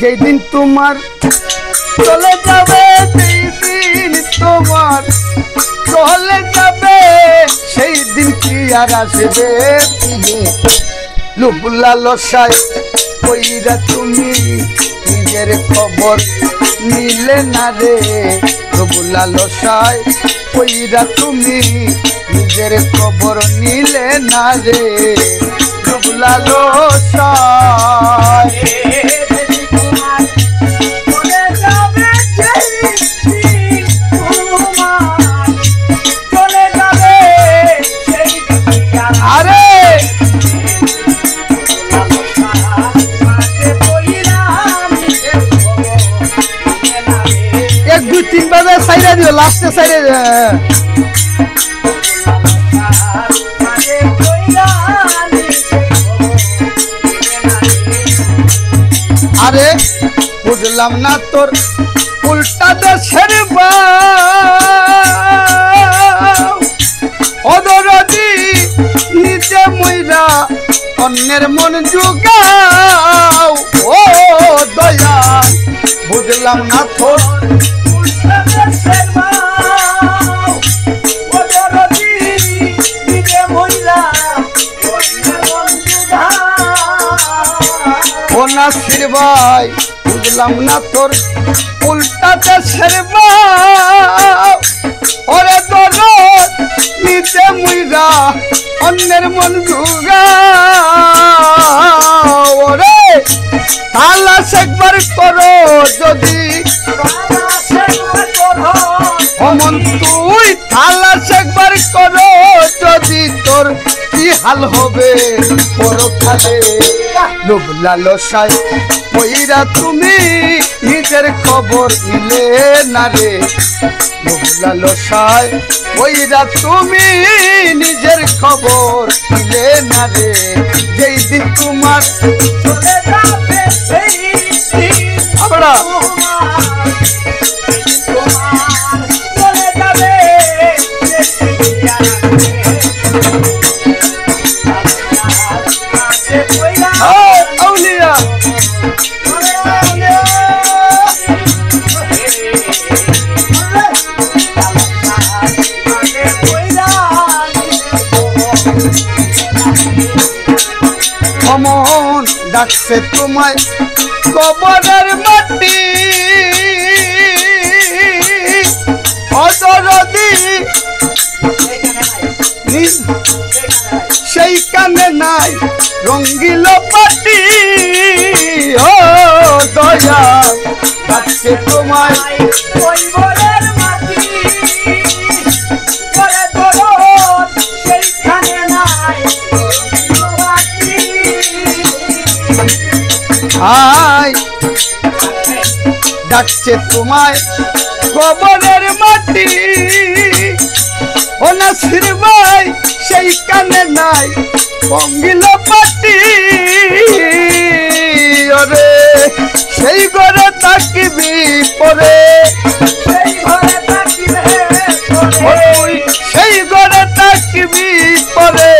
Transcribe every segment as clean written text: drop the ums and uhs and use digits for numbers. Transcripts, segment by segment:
যেই দিন তোমার চলে যাবে, যেই দিন তোমার চলে যাবে, সেই দিন কি আর আসবে ফিরে? লোভ লালসায় কইরা তুমি নিজের খবর নিলে না রে। লোভ লালসায় কইরা তুমি নিজের খবর নিলে না রে। লোভ লালসায় সাইডে দিও, লাস্টে সাইডে। আরে বুঝলাম না তোর উল্টা দেশের অদরদি নিচে মইরা অন্যের মন জুগাও। ও দয়া বুঝলাম না তোর নাসির ভাই, বুঝলাম না তোর উল্টা দেশের ওরে দরদ নিচে মুইরা অন্যের মন জুগা। ওরে তালাশ একবার করো যদি অমন, তুই তালাশ একবার করো যদি তোর কি হাল হবে পরকালে। লোভ লালসায় কইরা তুমি নিজের খবর নিলে না রে। লোভ লালসায় কইরা তুমি নিজের খবর নিলে না রে। যেই দিন তোমার চলে যাবে সেই দিন আমরা চলে যাবে অমন ডাকছে তোমায় কবরের মাটি। অদরদি সেইখানে নাই রঙ্গিল পাটি। ও দয়া ডাকছে তোমায় কবরের মাটি। আয় ডাকছে তোমায় কবরের মাটি। ও নাসির ভাই সেইখানে নাই রঙ্গিল পাটি। ওরে সেই ঘরে থাকিবি পরে, সেই ঘরে থাকিবি পরে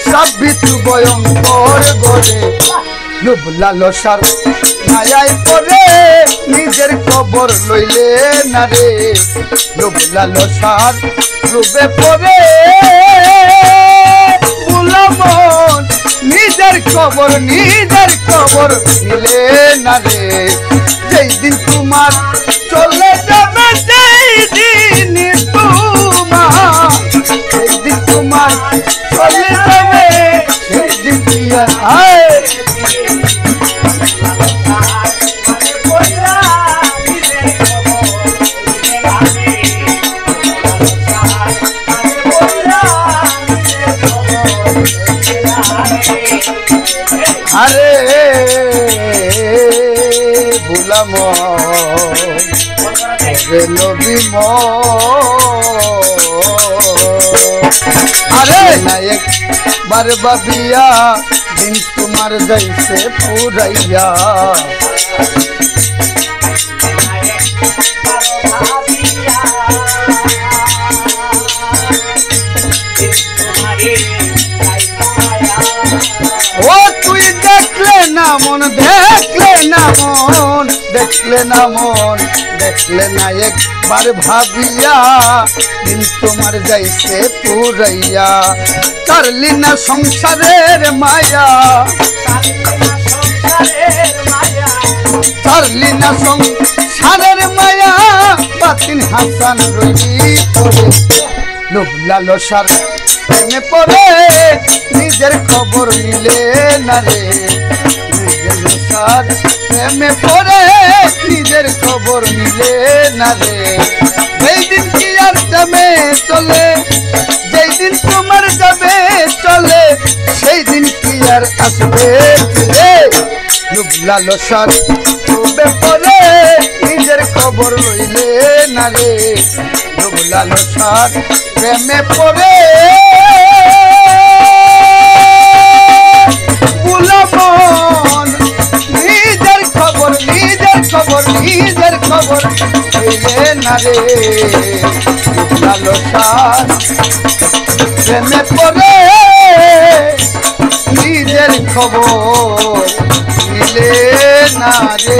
সাবিত ভয়ঙ্কর ঘরে। লোভ লালসার মায়ায় পরে নিজের খবর লইলে না রে। লোভ লালসার রূপে পরে বুলামন নিজের খবর নিলে না রে। যেই দিন তোমার চলে যাবে, যেই দিন তোমার চলে যাবে, সেই দিন আরে ভুলাম নবী আরে না একবার বাবিয়া দিন তোমার যাইছে পুরাইয়া। ও তুই দেখলে না মন দেখলে না মন, দেখলে না মন, দেখলে না একবার ভাবিয়া দিন তোমার যাইছে পুরাইয়া। কারলি না সংসারের মায়া, কারলি না সংসারের মায়া, বাতিন হাসান রইলি পড়ে লোভ লালসার প্রেমে পড়ে নিজের খবর নিলে না রে। নিজের লালসার প্রেমে পড়ে নিজের খবর নিলে না রে। যেই দিন কি আর যাবে চলে, যেই দিন তোমার যাবে চলে, সেই দিন কি আর আসবে ফিরে। লোভ লালসার ডুবে পড়ে নিজের খবর লইলে না রে। লোভ লালসার প্রেমে পড়ে বুলামন নিজের খবর, নিজের খবর, নিজের খবর লইলে না রে। লোভ লালসার প্রেমে পড়ে নিজের খবর নিলে না রে।